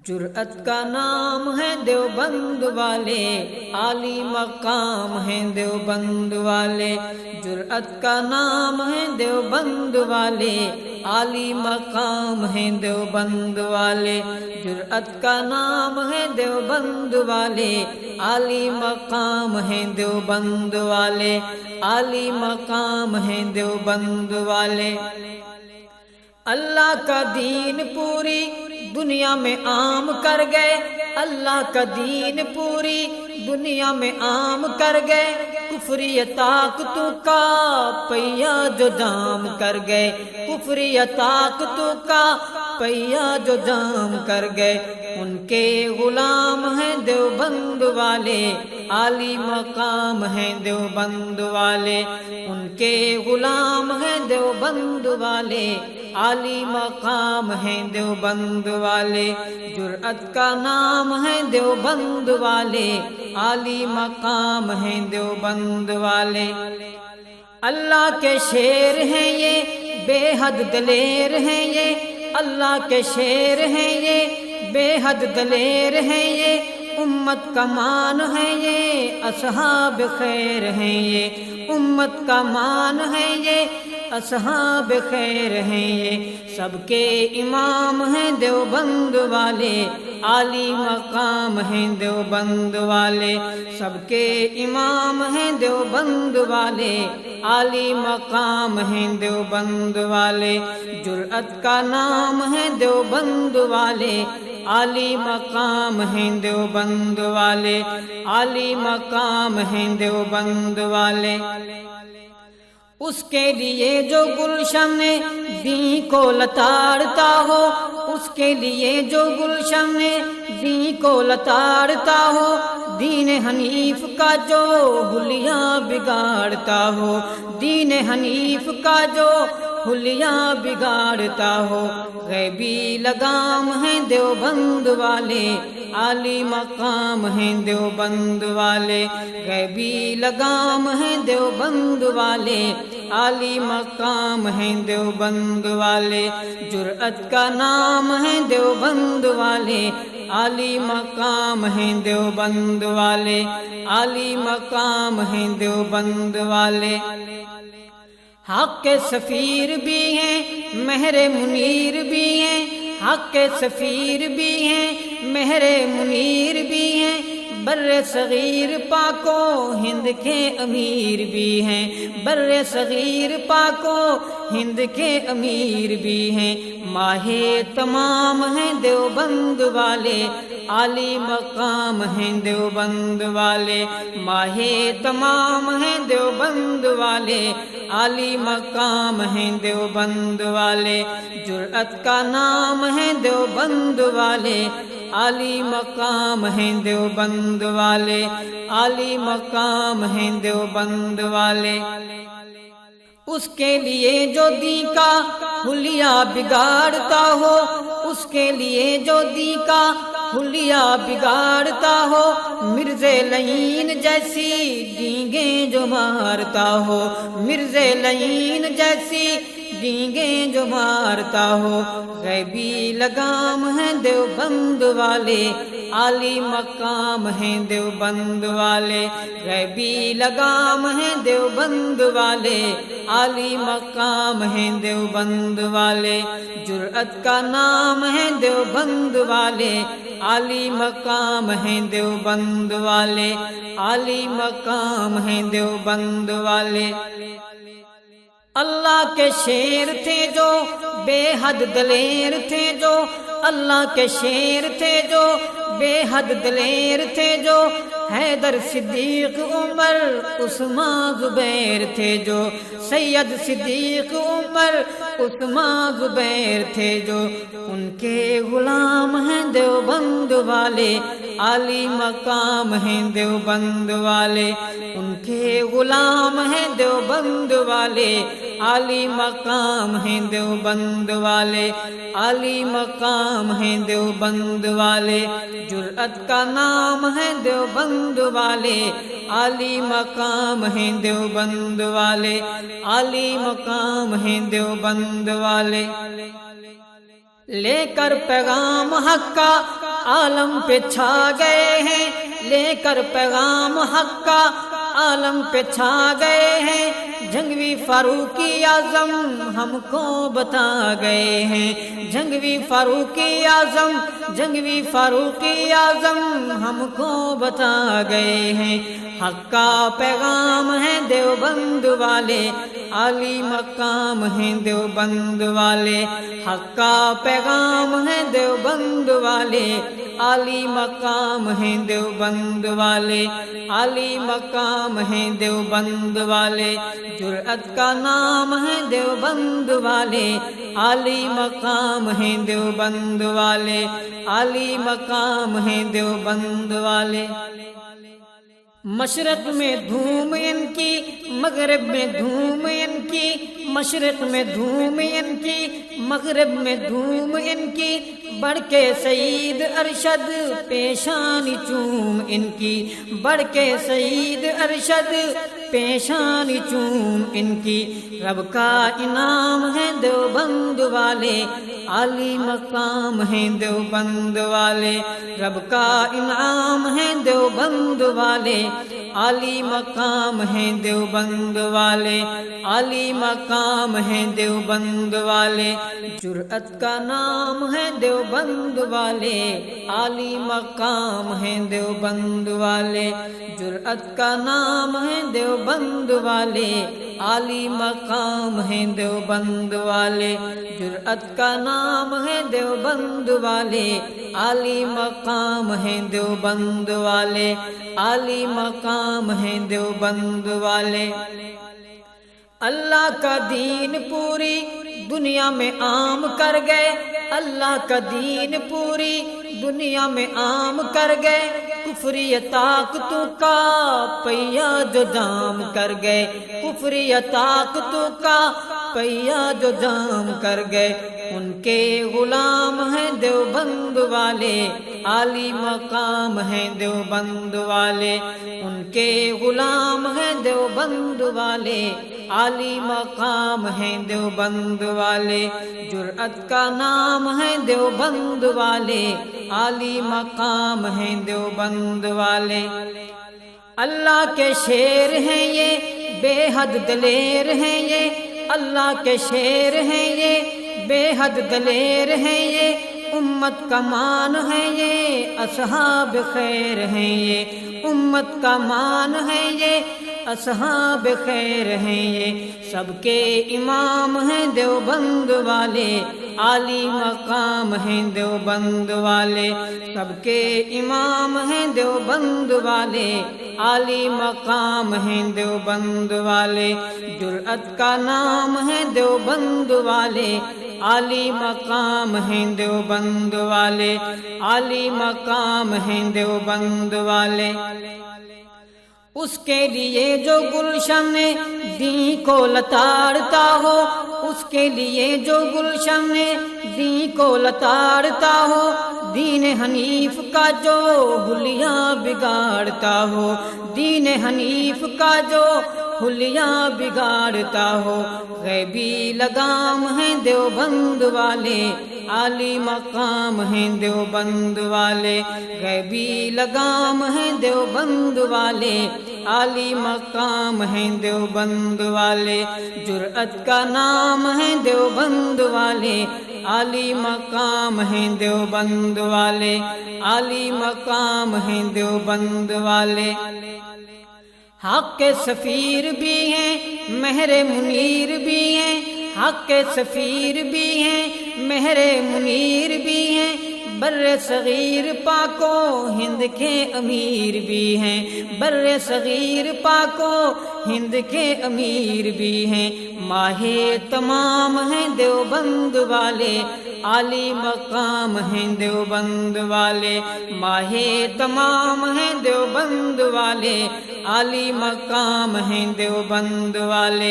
جرأت کا نام ہے دیوبند والے، عالی مقام ہیں دیوبند والے۔ جرأت کا نام ہے دیوبند والے، عالی مقام ہیں دیوبند والے۔ جرأت کا نام ہے دیوبند والے، عالی مقام ہیں دیوبند والے، عالی مقام ہیں دیوبند والے۔ اللہ کا دین پوری دنیا میں عام کر گئے، اللہ کا دین پوری دنیا میں عام کر گئے۔ کفری طاقتوں کا پہیا جو جام کر گئے، کفری طاقتوں کا پہیا جو جام کر گئے۔ ان کے غلام ہیں دیوبند والے، عالی مقام ہیں دیوبند والے۔ ان کے غلام ہیں دیوبند والے، عالی مقام ہیں دیوبند والے۔ جرأت کا نام ہے دیوبند والے، عالی مقام ہیں دیوبند والے۔ اللہ کے شیر ہیں یہ، بے حد دلیر ہیں یہ، اللہ کے شیر ہیں یہ، بے حد دلیر ہیں یہ۔ امت کا مان ہے یہ، اصحاب خیر ہیں یہ، امت کا مان ہے یہ، اصحاب خیر ہیں یہ۔ سب کے امام ہیں دیوبند والے، عالی مقام ہیں دیوبند والے۔ سب کے امام ہیں دیوبند والے، عالی مقام ہیں دیوبند والے۔ جرأت کا نام ہے دیوبند والے، عالی مقام ہیں دیوبند والے، عالی مقام ہیں دیوبند والے۔ اس کے لیے جو گلشن دین کو لتاڑتا ہو، اس کے لیے جو گلشن دین کو لتاڑتا ہو، دین حنیف کا جو حلیہ بگاڑتا ہو، دین حنیف کا جو حلیہ بگاڑتا ہو۔ غیبی لگام ہیں دیوبند والے، عالی مقام ہیں دیوبند والے۔ غیبی لگام ہیں دیوبند والے، عالی مقام ہیں دیوبند والے۔ جرأت کا نام ہے دیوبند والے، عالی مقام ہیں دیوبند والے، عالی مقام ہیں دیوبند والے۔ حق کے سفیر بھی ہیں، مہر منیر بھی ہیں، حق کے سفیر بھی ہیں، مہر منیر بھی ہیں۔ بر صغیر پاک و ہند کے امیر بھی ہیں، بر صغیر پاک و ہند کے امیر بھی ہیں۔ ماہ تمام ہیں دیوبند والے، عالی مقام ہیں دیوبند والے۔ ماہ تمام ہیں دیوبند والے، عالی مقام ہیں دیوبند والے۔ جرأت کا نام ہے دیوبند والے، عالی مقام ہیں دیوبند والے، عالی مقام ہیں دیوبند والے۔ اس کے لیے جو دین کا حلیہ بگاڑتا ہو، اس کے لیے جو دین کا حلیہ بگاڑتا ہو، مرزا لعین جیسی ڈینگیں جو مارتا ہو، مرزا لعین جیسی ڈینگیں جو مارتا ہو۔ غیبی لگام ہیں دیوبند والے، عالی مقام ہیں دیوبند والے۔ غیبی لگام ہیں دیوبند والے، عالی مقام ہیں دیوبند والے۔ جرأت کا نام ہے دیوبند والے، عالی مقام ہیں دیوبند والے، عالی مقام ہیں دیوبند والے۔ اللہ کے شیر تھے جو، بے حد دلیر تھے جو، اللہ کے شیر تھے جو، بے حد دلیر تھے جو۔ حیدر صدیق عمر عثمان زبیر تھے جو، سید صدیق عمر عثمان زبیر تھے جو۔ ان کے غلام ہیں دیوبند والے، عالی مقام ہیں دیوبند والے۔ ان کے غلام ہیں دیوبند والے، عالی مقام ہیں دیوبند والے، عالی مقام ہیں دیوبند والے۔ جرأت کا نام ہے دیوبند والے، عالی مقام ہیں دیوبند والے، عالی مقام ہیں دیوبند والے۔ لے کر پیغام حق کا عالم پہ چھا گئے ہیں لے کر پیغام حق کا، عالم پہ چھا گئے ہیں جنگوی فاروقی اعظم ہم کو بتا گئے ہیں، جنگوی فاروقی اعظم، جنگوی فاروقی اعظم ہم کو بتا گئے ہیں۔ حق کا پیغام ہے دیوبند والے، عالی مقام ہیں دیوبند والے، حق کا پیغام ہے دیوبند والے، عالی مقام ہیں دیوبند والے، عالی مقام ہیں دیوبند والے، جرأت کا نام ہے دیوبند والے، عالی مقام ہیں دیوبند والے، عالی مقام ہیں دیوبند والے۔ مشرق میں دھوم ان کی، مغرب میں دھوم ان کی، مشرق میں دھوم ان کی، مغرب میں دھوم ان کی، بڑھ کے سعید ارشد پیشانی چوم ان کی، بڑھ کے سعید ارشد پیشانی چوم ان کی، رب کا انعام ہے دیوبند والے، عالی مقام ہیں دیوبند والے، رب کا انعام ہے دیوبند والے، عالی مقام ہیں دیوبند والے، عالی مقام ہیں دیوبند والے، جرأت کا نام ہے دیوبند والے، عالی مقام ہیں دیوبند والے، جرأت کا نام ہے دیوبند والے، عالی مقام ہیں دیوبند والے، جرأت کا نام ہے دیوبند والے، عالی مقام ہیں دیوبند والے، عالی مقام ہیں دیوبند والے۔ اللہ کا دین پوری دنیا میں عام کر گئے، اللہ کا دین پوری دنیا میں عام کر گئے، کفری طاقتوں کا پہیا جو جام کر گئے، کفری طاقتوں کا پہیا جو جام کر گئے، ان کے غلام ہیں دیوبند والے، عالی مقام ہیں دیوبند والے، ان کے غلام ہیں دیوبند والے، عالی مقام ہیں دیوبند والے، جرأت کا نام ہے دیوبند والے، عالی مقام ہیں دیوبند والے۔ اللہ کے شیر ہیں یہ بے حد دلیر ہیں یہ، اللہ کے شیر ہیں یہ بے حد دلیر ہیں یہ، امت کا مان ہے یہ اصحاب خیر ہیں یہ، امت کا مان ہے یہ اصحاب خیر ہیں یہ، سب کے امام ہیں دیوبند والے، عالی مقام ہیں دیوبند والے، سب کے امام ہیں دیوبند والے، عالی مقام ہیں دیوبند والے، جرأت کا نام ہے دیوبند والے، عالی مقام ہیں دیوبند والے، عالی مقام ہیں دیوبند والے۔ اس کے لیے جو گلشن دین کو لتاڑتا ہو، اس کے لیے جو گلشن دین کو لتاڑتا ہو، دین حنیف کا جو حلیہ بگاڑتا ہو، دین حنیف کا جو حلیہ بگاڑتا ہو، غیبی لگام ہیں دیوبند والے، عالی مقام ہیں دیوبند والے، غیبی لگام ہیں دیوبند والے، عالی مقام ہیں دیوبند والے، جرأت کا نام ہے دیوبند والے، عالی مقام ہیں دیوبند والے، عالی مقام ہیں دیوبند والے۔ حق کے سفیر بھی ہیں مہر منیر بھی ہیں، حق کے سفیر بھی ہیں مہر منیر بھی ہیں، بر صغیر پاک و ہند کے امیر بھی ہیں، بر صغیر پاک و ہند کے امیر بھی ہیں، ماہ تمام ہیں دیوبند والے، عالی مقام ہیں دیوبند والے، ماہ تمام ہیں دیوبند والے، عالی مقام ہیں دیوبند والے۔